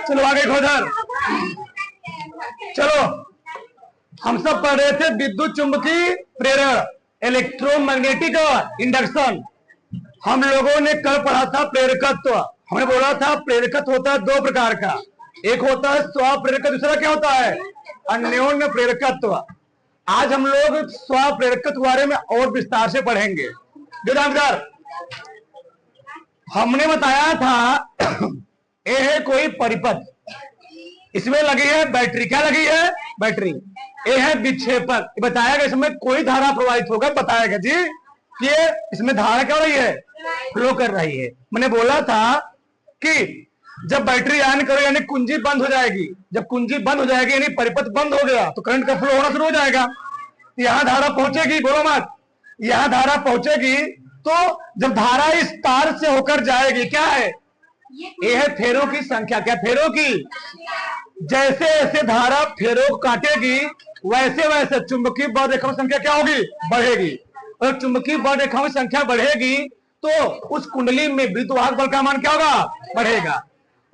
चलो आगे खोजर। चलो हम सब पढ़ रहे थे विद्युत चुंबकीय प्रेरण, इलेक्ट्रोमैग्नेटिक इंडक्शन। हम लोगों ने कल पढ़ा था प्रेरकत्व। हमने बोला था प्रेरकत्व होता है दो प्रकार का, एक होता है स्वप्रेरक, दूसरा क्या होता है अन्योन्य प्रेरकत्व। आज हम लोग स्वप्रेरकत्व के बारे में और विस्तार से पढ़ेंगे। जानकार हमने बताया था ये है कोई परिपथ, इसमें लगी है बैटरी। क्या लगी है? बैटरी। ये है विक्षेपक। बताया गया इसमें कोई धारा प्रवाहित होगा, बताया गया जी कि इसमें धारा क्या हो रही है? फ्लो कर रही है। मैंने बोला था कि जब बैटरी ऑन करो यानी कुंजी बंद हो जाएगी, जब कुंजी बंद हो जाएगी यानी परिपथ बंद हो गया तो करंट का फ्लो होना शुरू हो जाएगा। यहां धारा पहुंचेगी, बोलो मत, यहां धारा पहुंचेगी तो जब धारा इस तार से होकर जाएगी, क्या है? ये है फेरों की संख्या। क्या? फेरों की। जैसे जैसे धारा फेरों को काटेगी वैसे वैसे चुंबकीय बल रेखाओं की संख्या क्या होगी? बढ़ेगी। और चुंबकीय बल रेखाओं की संख्या बढ़ेगी तो उस कुंडली में विद्युत वाहक बल का मान क्या होगा? बढ़ेगा।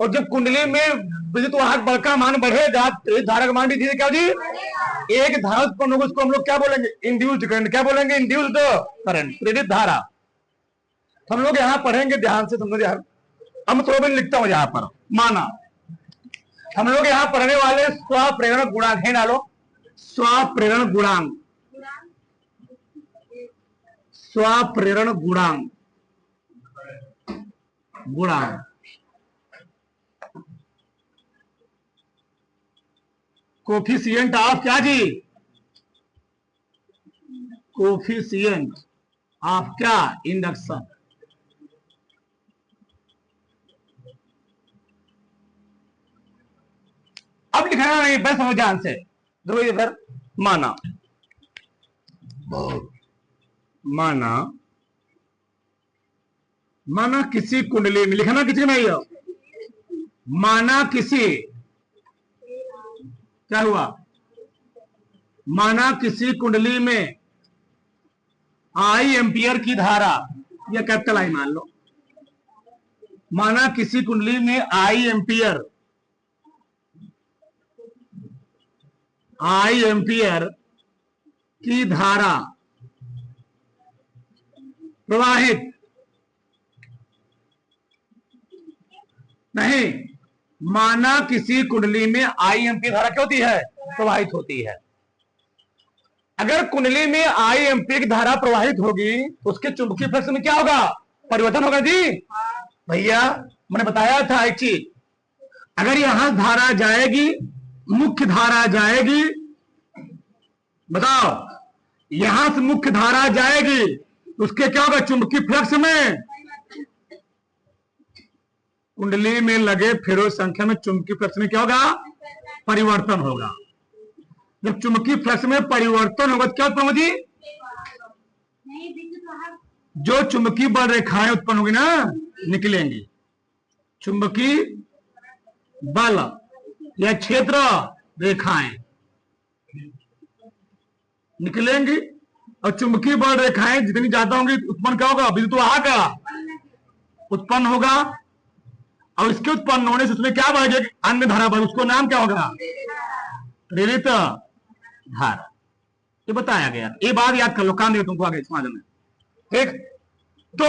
और जब कुंडली में विद्युत वाहक बल का मान बढ़ेगा तो धारा का मान भी धीरे क्या जी? एक धारा उत्पन्न होगा, उसको हम लोग क्या बोलेंगे? Induced current. क्या बोलेंगे? इंड्यूस्ड करंट, प्रेरित धारा। हम लोग यहाँ पढ़ेंगे, ध्यान से समझो यार। हम थोड़ा भी लिखता हूं यहाँ पर। माना हम लोग यहाँ पढ़ने वाले स्वप्रेरण गुणांक है, डालो स्वप्रेरण गुणांक, स्वप्रेरण गुणांक, गुणांक कोफिशिएंट ऑफ क्या जी? कोफिशिएंट ऑफ क्या? इंडक्शन। अब लिखना नहीं, बस समझ ध्यान से। देखो इधर माना, माना माना किसी कुंडली में, लिखना किसी नहीं हो, माना किसी, क्या हुआ? माना किसी कुंडली में आई एम्पियर की धारा, या कैपिटल आई मान लो, माना किसी कुंडली में आई एम्पियर, आई एम्पियर की धारा प्रवाहित, नहीं, माना किसी कुंडली में आई एम्पियर धारा क्या होती है? प्रवाहित होती है। अगर कुंडली में आई एम्पियर की धारा प्रवाहित होगी तो उसके चुंबकीय फ्लक्स में क्या होगा? परिवर्तन होगा जी। भैया मैंने बताया था एक चीज, अगर यहां धारा जाएगी, मुख्य धारा जाएगी, बताओ यहां से मुख्य धारा जाएगी तो उसके क्या होगा? चुंबकीय फ्लक्स में, कुंडली में लगे फेरों संख्या में चुंबकीय फ्लक्स में क्या होगा? परिवर्तन होगा। जब चुंबकीय फ्लक्स में परिवर्तन होगा तो क्या उत्पन्न होगी? जो चुंबकीय बल रेखाएं उत्पन्न होगी ना, निकलेंगी। चुंबकीय बल या क्षेत्र रेखाएं निकलेंगी और चुंबकीय बल रेखाएं जितनी ज्यादा होंगी उत्पन्न क्या होगा? विद्युत वाहक उत्पन्न होगा। और इसके उत्पन्न होने से उसमें क्या बढ़ेगा? अन्य धारा बढ़, उसको नाम क्या होगा? प्रेरित धारा। ये बताया गया, ये बात याद कर लो, काम दिया तुमको आगे समाज में। ठीक, तो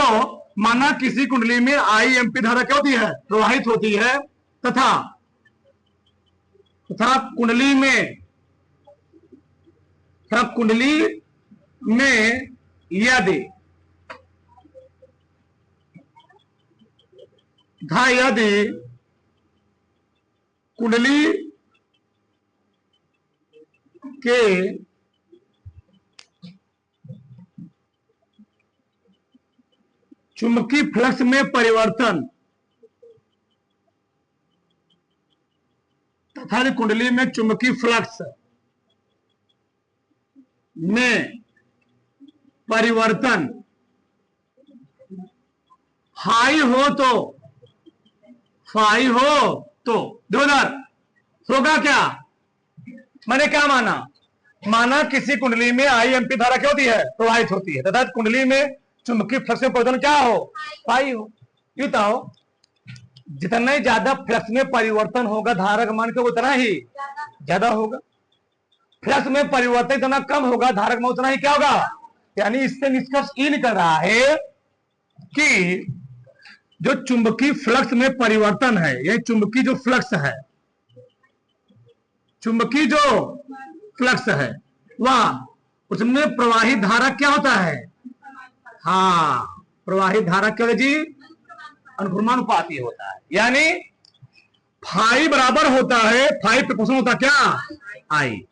माना किसी कुंडली में आई एम्पी धारा क्या होती है? प्रवाहित होती है, तथा कुंडली में, कुंडली में यदि कुंडली के चुंबकीय फ्लक्स में परिवर्तन तथा कुंडली में चुंबकीय फ्लक्स में परिवर्तन हाई हो तो, फाई हो तो दोनर होगा क्या? मैंने क्या माना? माना किसी कुंडली में आई एम्पी धारा क्या होती है? प्रवाहित होती है, तथा कुंडली में चुंबकीय फ्लक्स में परिवर्तन क्या हो? फाई हो। यूं हो जितना ही ज्यादा फ्लक्स में परिवर्तन होगा धारा का मान उतना ही ज्यादा होगा। फ्लक्स में परिवर्तन इतना कम होगा धारा का मान उतना ही क्या होगा। यानी इससे निष्कर्ष ये निकल रहा है कि जो चुंबकीय फ्लक्स में परिवर्तन है, यह चुंबकीय जो फ्लक्स है, चुंबकीय जो फ्लक्स है वह उसमें प्रवाहित धारा क्या होता है। हाँ, प्रवाहित धारा क्या है जी, अनुक्रमानुपाती होता है। यानी फाई बराबर होता है, फाई प्रपोर्शन होता है क्या, आई।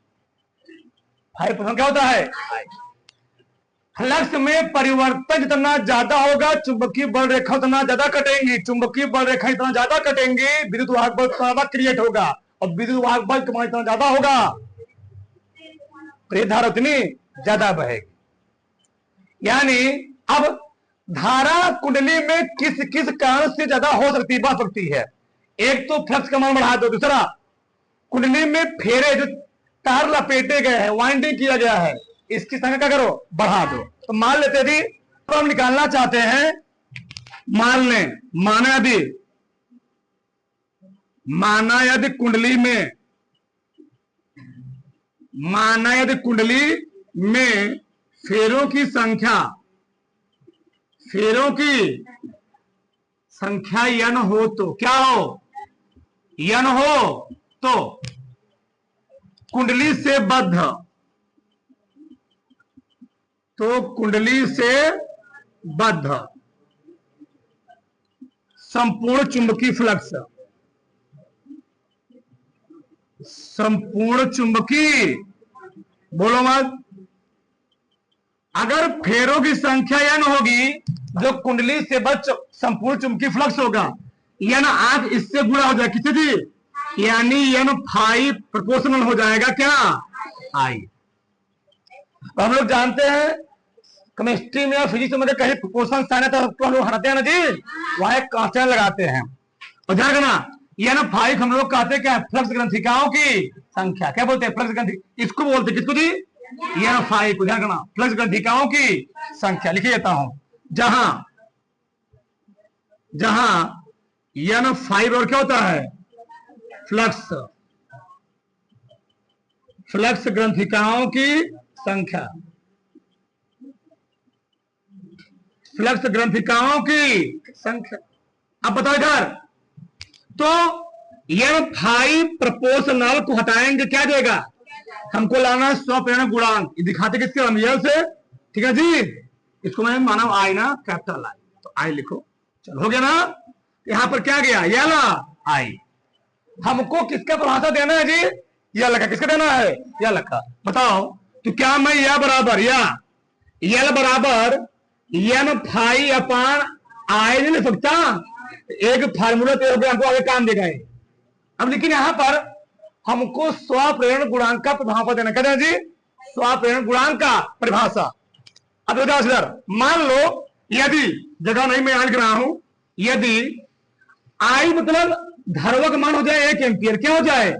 फाई प्रपोर्शन क्या होता है, आई। फ्लक्स में परिवर्तन जितना ज्यादा होगा चुंबकीय बल रेखा उतना ज्यादा कटेंगी, चुंबकीय बल रेखा इतना ज्यादा कटेंगी, विद्युत वाहक बल उतना ज्यादा क्रिएट होगा, और विद्युत वाहक बल का मान इतना ज्यादा होगा, प्रेरित धारा उतनी ज्यादा बहेगी। यानी अब धारा कुंडली में किस किस कारण से ज्यादा हो सकती बढ़ सकती है। एक तो फ्लक्स का मान बढ़ा दो, दूसरा कुंडली में फेरे जो तार लपेटे गए हैं, वाइंडिंग किया गया है, इसकी संख्या क्या करो, बढ़ा दो। तो मान लेते यदि तो हम निकालना चाहते हैं, मान लें माना यदि कुंडली में फेरों की संख्या n हो तो क्या हो, n हो तो कुंडली से बद्ध संपूर्ण चुंबकीय फ्लक्स, संपूर्ण चुंबकीय, बोलो मत, अगर फेरों की संख्या n होगी जो कुंडली से बद्ध संपूर्ण चुंबकीय फ्लक्स होगा, n आंख इससे गुणा हो जाएगा कितने जी, यानी n फाई प्रोपोर्शनल हो जाएगा क्या, आई। तो हम लोग जानते हैं केमिस्ट्री में और फिजिक्स में कहीं प्रोपोर्शन साइन है तो हम लोग हटाते हैं ना जी, वहां एक कांस्टेंट लगाते हैं। और ध्यान रखना n फाइव हम लोग कहते हैं क्या, फ्लक्स ग्रंथिकाओं की संख्या, क्या बोलते हैं, फ्लक्स ग्रंथि, इसको बोलते हैं किसको जी, n फाइव को। ध्यान रखना फ्लक्स ग्रंथिकाओं की संख्या लिखे देता हूं, जहां n फाइव और क्या होता है, फ्लक्स ग्रंथिकाओं की संख्या, फ्लक्स ग्रंथिकाओं की संख्या। अब बताओ इधर, तो n फाइव प्रोपोर्शनल को हटाएंगे क्या देगा, हमको लाना स्वप्रेरण गुणांक, दिखाते किसके हम से, ठीक है जी। इसको मैंने माना आई ना, कैपिटल आई, तो आई लिखो, चलो हो गया ना। यहां पर क्या गया, या ना आई। हमको किसका परिभाषा देना है जी, या लखा, किसका देना है, या लखा। बताओ तो क्या मैं या बराबर एल बराबर n फाई अपान आई नहीं लिख सकता, एक फार्मूला तो हमको आगे काम देगा। अब लेकिन यहां पर हमको स्वप्रेरण गुणांक का परिभाषा देना, कहते हैं जी स्वप्रेरण गुणांक का परिभाषा। अब इधर मान लो यदि जगह नहीं मैं लिख रहा हूं, यदि आई मतलब धरवा का मान हो जाए 1 एम्पियर, क्या हो जाए,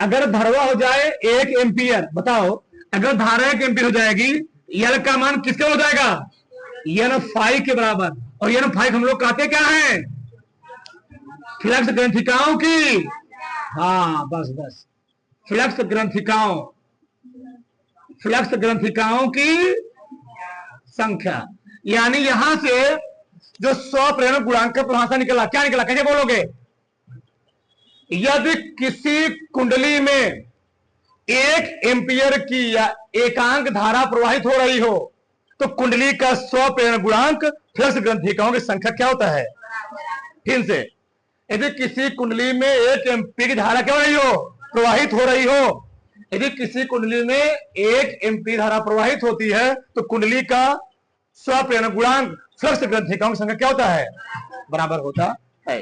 अगर धरवा हो जाए 1 एम्पियर, बताओ अगर धारा 1 एम्पियर हो जाएगी, एल का मान किसका हो जाएगा, n फाइव के बराबर। और n फाइव हम लोग कहते क्या है, फ्लक्स ग्रंथिकाओं की, हाँ बस फ्लक्स ग्रंथिकाओं की संख्या। यानी यहां से जो स्वप्रेरण गुणांक का परिभाषा निकला, क्या निकला, कैसे बोलोगे, यदि किसी कुंडली में 1 एम्पियर की या एकांक धारा प्रवाहित हो रही हो तो कुंडली का स्वप्रेरण गुणांक फ्लक्स ग्रंथिकाओं की संख्या क्या होता है। फिर से, यदि किसी कुंडली में 1 एम्पियर की धारा क्या हो रही हो, प्रवाहित हो रही हो, यदि किसी कुंडली में 1 एम्पियर धारा प्रवाहित होती है तो कुंडली का स्वप्रेरण गुणांक फ्लक्स ग्रंथिकाओं की संख्या क्या होता है, बराबर होता है।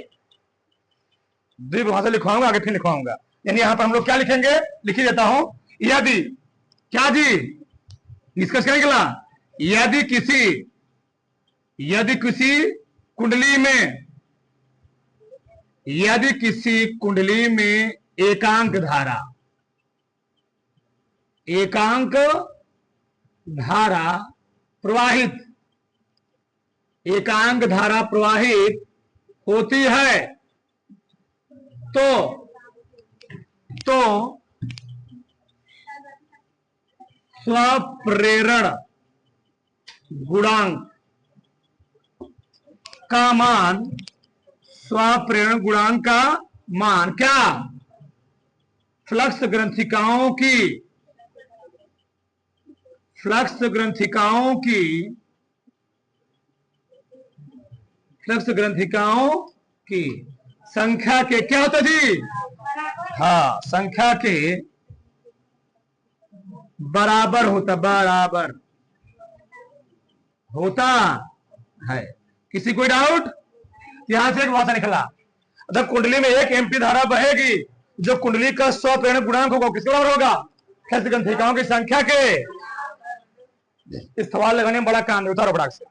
द्विभाषा लिखवाऊंगा, आगे फिर लिखवाऊंगा। यानी यहां पर हम लोग क्या लिखेंगे, लिख ही देता हूं, यदि क्या जी, निष्कर्ष क्या निकला, यदि किसी कुंडली में एकांक धारा प्रवाहित होती है तो स्वप्रेरण गुणांक का मान, स्वप्रेरण गुणांक का मान क्या, फ्लक्स ग्रंथिकाओं की, फ्लक्स ग्रंथिकाओं की, फ्लक्स ग्रंथिकाओं की संख्या के क्या होता जी, हाँ, संख्या के बराबर होता, बराबर होता है। किसी कोई डाउट? यहां से एक वाता निकला, अगर कुंडली में 1 एमपी धारा बहेगी, जो कुंडली का स्वप्रेरण गुणांक होगा किसके बराबर होगा, फ्लक्स ग्रंथिकाओं की संख्या के। इस सवाल लगाने में बड़ा काम है, उतारो बड़ाक से,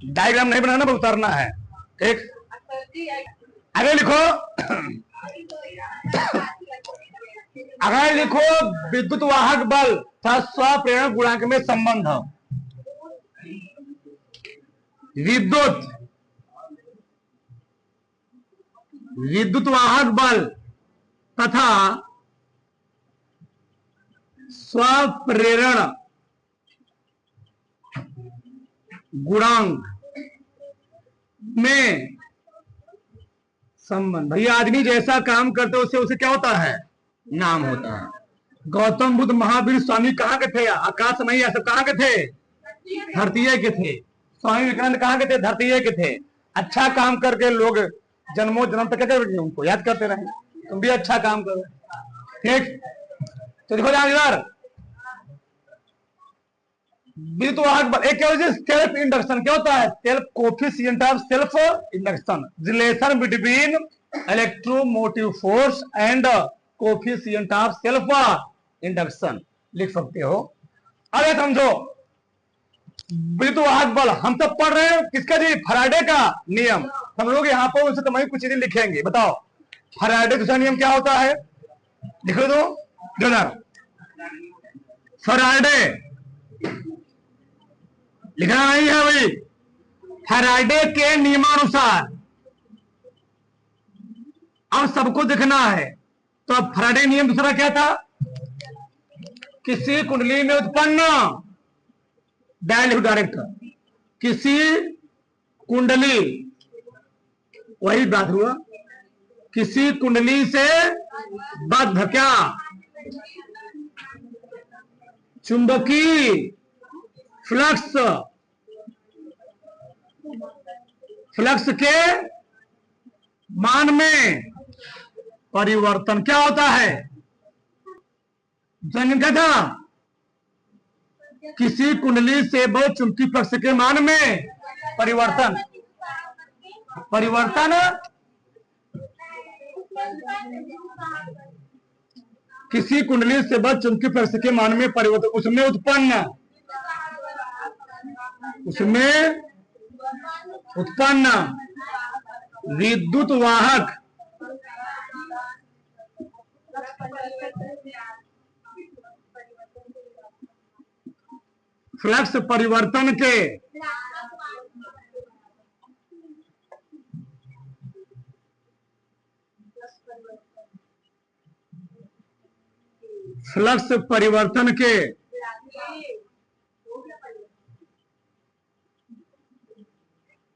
डायग्राम नहीं बनाना, पर उतारना है। ठीक, आगे लिखो, अगर लिखो विद्युत वाहक बल तथा स्वप्रेरण गुणांक में संबंध, विद्युत वाहक बल तथा स्वप्रेरण गुणांक में संबंध। भैया आदमी जैसा काम करते उससे उसे क्या होता है, नाम होता है। गौतम बुद्ध, महावीर, स्वामी कहाँ के थे, आकाश मैया सब कहाँ के थे, धरती के थे। स्वामी विवेकानंद कहाँ के थे, धरती के थे। अच्छा काम करके लोग जन्मों जन्म तक क्या करेंगे, उनको याद करते रहे। तुम भी अच्छा काम करो। ठीक, तो देखो जानदार, विद्युत वाहक बल एक क्या होता है, सेल्फ इंडक्शन। क्या होता है, self coefficient of self induction, relation between electromotive force and coefficient of self induction लिख सकते हो। अरे समझो, विद्युत वाहक बल हम सब पढ़ रहे हैं किसका जी, फैराडे का नियम। हम लोग यहाँ पर उनसे तुम्हें कुछ चीजें लिखेंगे। बताओ फैराडे दूसरा नियम क्या होता है, लिख दो जरा। फैराडे लिखना नहीं है भाई, फैराडे के नियमानुसार अब सबको दिखना है। तो अब फैराडे नियम दूसरा क्या था, किसी कुंडली में उत्पन्न, डायरेक्ट, किसी कुंडली, वही बात हुआ, किसी कुंडली से बद्ध क्या, चुंबकीय फ्लक्स, फ्लक्स के मान में परिवर्तन क्या होता है, क्या था, किसी कुंडली से बहुत चुंबकीय फ्लक्स के मान में परिवर्तन, परिवर्तन किसी कुंडली से बहुत चुंबकीय फ्लक्स के मान में परिवर्तन, उसमें उत्पन्न, उसमें उत्पन्न विद्युत वाहक फ्लक्स परिवर्तन के फ्लक्स परिवर्तन के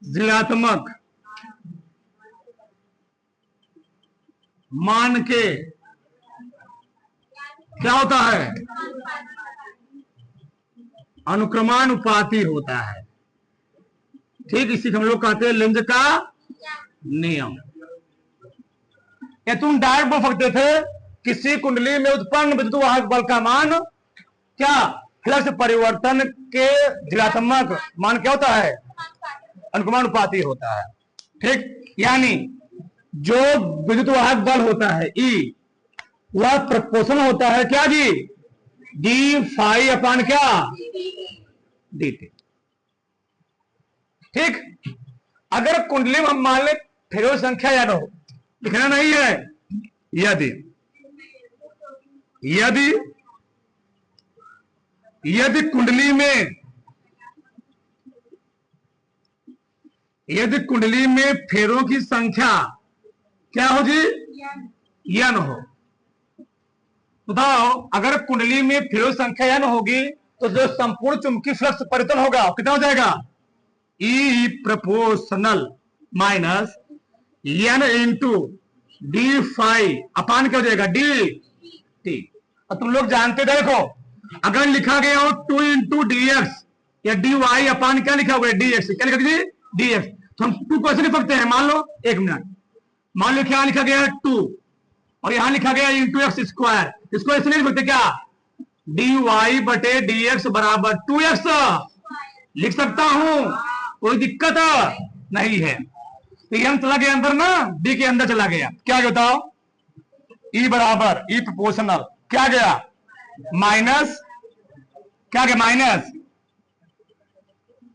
ऋणात्मक मान के क्या होता है, अनुक्रमानुपाती होता है। ठीक, इसी हम लोग कहते हैं लेंज का नियम। या तुम डायरेक्ट बोल सकते थे किसी कुंडली में उत्पन्न विद्युत वाहक बल का मान क्या, फ्लक्स परिवर्तन के ऋणात्मक मान क्या होता है, अनुक्रमानुपाती होता है। ठीक, यानी जो विद्युत वाहक बल होता है ई, वह प्रोपोर्शनल होता है क्या जी, डी फाई अपान क्या, डी टी। ठीक, अगर कुंडली में हम मान ले फेरो संख्या याद हो, लिखना नहीं है, यदि यदि यदि कुंडली में, यदि कुंडली में फेरों की संख्या क्या हो जी, n हो। बताओ अगर कुंडली में फिरो संख्या n होगी तो जो संपूर्ण चुंबकीय फ्लक्स परिवर्तन होगा कितना हो जाएगा, E proportional minus n into D five upon क्या हो जाएगा, डी टी। और तुम लोग जानते देखो अगर लिखा गया हो 2 इंटू डी एक्स या डी वाई अपान क्या लिखा होगा, डी एक्स। क्या लिखा दीजिए, डी एक्स। तो हम 2 कैसे लिख सकते हैं, मान लो एक मिनट, मान लो क्या लिखा गया है 2 और यहां लिखा गया इंटू एक्स स्क्वायर, इसको ऐसे नहीं लिख सकते क्या, डी वाई बटे डी एक्स बराबर 2x लिख सकता हूं, कोई दिक्कत नहीं है। तो ये चला गया अंदर ना, डी के अंदर चला गया, क्या गया बताओ, ई बराबर ई प्रोपोर्शनल क्या गया माइनस, क्या गया माइनस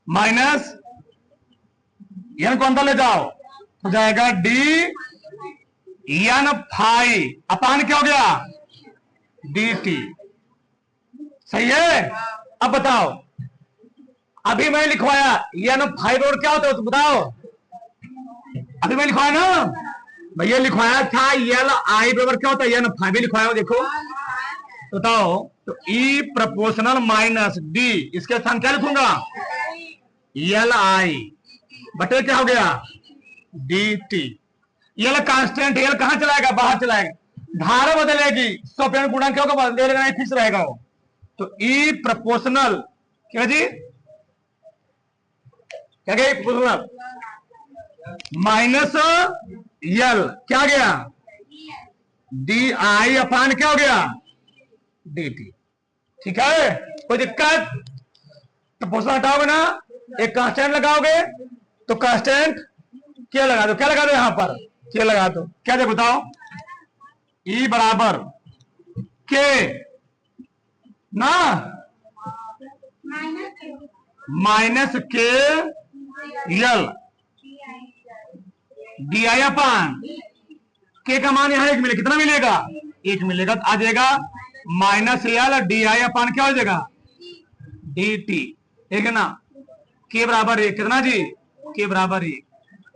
माइनस एन को अंदर ले जाओ हो जाएगा डी एन फाइव अपान क्या हो गया, डी टी। सही है। अब बताओ अभी मैं लिखवाया एन फाइव और क्या होता है तो बताओ, अभी मैं लिखवाया ना भैया, लिखवाया था एल आई बराबर क्या होता है, एन फाइव लिखवाया, देखो बताओ। तो ई प्रोपोर्शनल माइनस डी, इसके स्थान क्या लिखूंगा, एल आई बटे क्या हो गया, D T. L constant, L कहां चलाएगा, बाहर चलाएगा, धारा बदलेगी, स्वप्रेरण गुणांक क्या होगा, बदलेगा नहीं, फिक्स रहेगा वो। तो ई प्रोपोर्शनल क्या जी, क्या गया प्रोपोर्शनल माइनस एल क्या गया, डी आई अपान क्या हो गया, डी टी। ठीक है, कोई दिक्कत, प्रोपोर्शनल हटाओगे ना, एक कांस्टेंट लगाओगे तो कांस्टेंट क्या लगा दो, क्या लगा दो यहां पर, क्या लगा दो, क्या दे बताओ, ई बराबर के ना माइनस के एल डी आई अपान के का मान यहां एक मिलेगा, कितना मिलेगा, एक मिलेगा, तो आ जाएगा माइनस एल डी आई अपान क्या हो जाएगा, डी टी। ठीक है ना, के बराबर एक, कितना जी, के बराबर एक।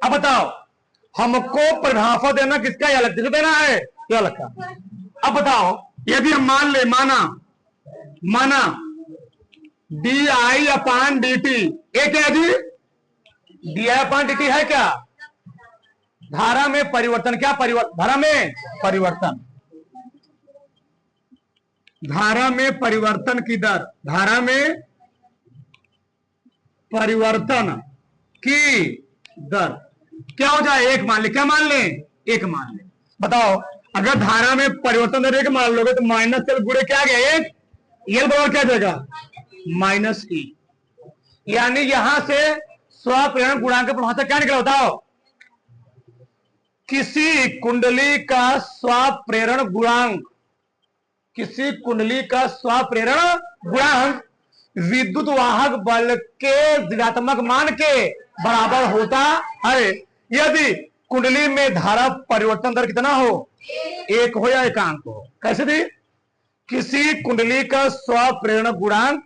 अब बताओ हमको परिभाषा देना किसका, यह अलग देना है, क्या अलग का। अब बताओ यदि हम मान ले, माना D I upon D T, एक है जी, D I upon D T है क्या, धारा में परिवर्तन, क्या परिवर्तन, धारा में परिवर्तन, धारा में परिवर्तन की दर, धारा में परिवर्तन की दर क्या हो जाए, एक मान ले, क्या मान ले, एक मान ले। बताओ अगर धारा में परिवर्तन दर एक मान लोगे तो माइनस एल गुणे क्या गया, एक एल बराबर क्या देगा, माइनस ई। यानी यहां से स्वप्रेरण गुणांक परिभाषा क्या निकला बताओ, किसी कुंडली का स्वप्रेरण गुणांक, किसी कुंडली का स्वप्रेरण गुणांक विद्युत वाहक बल के ऋणात्मक मान के बराबर होता है यदि कुंडली में धारा परिवर्तन दर कितना हो, एक हो या एकांक हो। कैसे दी, किसी कुंडली का स्वप्रेरण गुणांक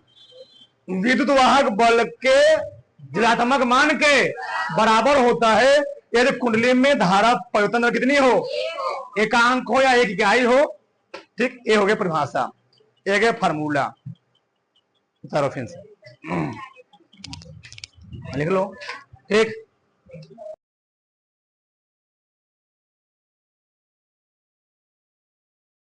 विद्युत वाहक बल के ऋणात्मक मान के बराबर होता है यदि कुंडली में धारा परिवर्तन दर कितनी हो, एकांक हो या एक इकाई हो। ठीक, ये हो गया परिभाषा, एक है फार्मूला, फिर से लिख लो। ठीक,